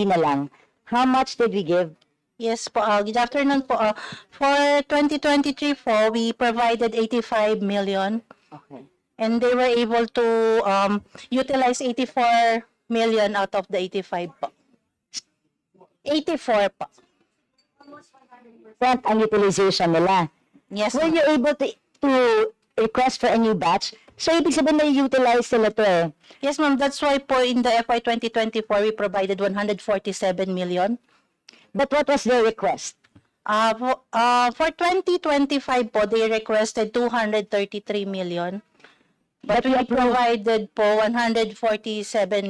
na lang, how much did we give? Yes po, good afternoon po. For 2023 po, we provided 85 million. Okay. And they were able to utilize 84 million out of the 85 po. 84 po. Percent ang utilization nila. Yes, Were ma'am. you able to request for a new batch? So, ibig sabihin na utilize nila to eh. Yes, ma'am. That's why po in the FY 2024, we provided 147 million. But what was their request? For 2025 po, they requested 233 million. But we provided po 147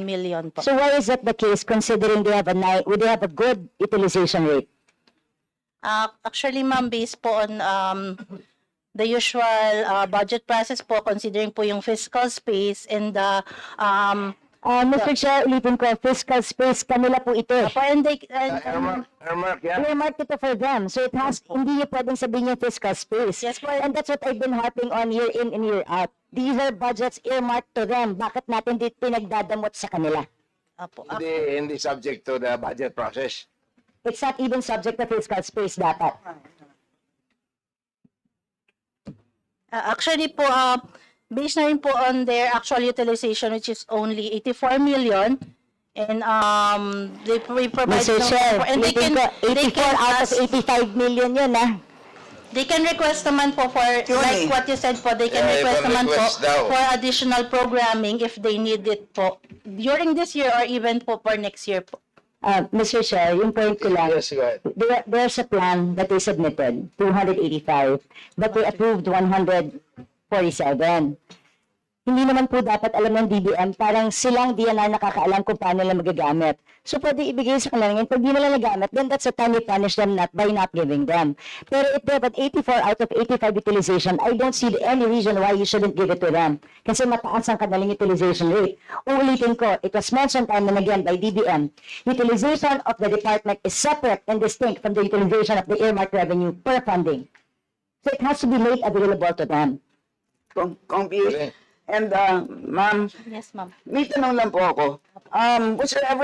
million po. So, why is that the case considering they have a good utilization rate? Actually, ma'am, based po on the usual budget process po, considering po yung fiscal space and the Mr. Chair, ulitin ko, fiscal space, kanila po ito eh. and they Earmark, yeah. Earmark ito for them. So, hindi niyo pwedeng sabihin yung fiscal space. Yes po. And that's what I've been harping on year in and year out. These are budgets earmarked to them. Bakit natin di pinagdadamot sa kanila? Apo. Hindi subject to the budget process. It's not even subject to fiscal space dapat. Actually po, based na rin po on their actual utilization, which is only 84 million, and we provide Mr. Chair, and they ulitin can, ko, 84 out of 85 million yun ah. they can request naman po for, like what you said po, they can Yeah, request even naman po request daw. for additional programming if they need it po, during this year or even po for next year po. Mr. Chair, yung point ko lang, Yes, go ahead. there's a plan that they submitted, 285, but they approved 147. Hindi naman po dapat alam ng DBM, parang silang DNR nakakaalam kung paano nila magagamit. So pwede ibigay sa kanila ngayon. Pag di nila nagamit, then that's the time you punish them not by not giving them. Pero if they have an 84 out of 85 utilization, I don't see any reason why you shouldn't give it to them. Kasi mataas ang kanilang utilization rate. Uulitin ko, it was mentioned time and again by DBM, utilization of the department is separate and distinct from the utilization of the earmarked revenue per funding. So it has to be made available to them. Confused. Okay. And, ma'am, Yes, ma'am. may tanong lang po ako. Was there ever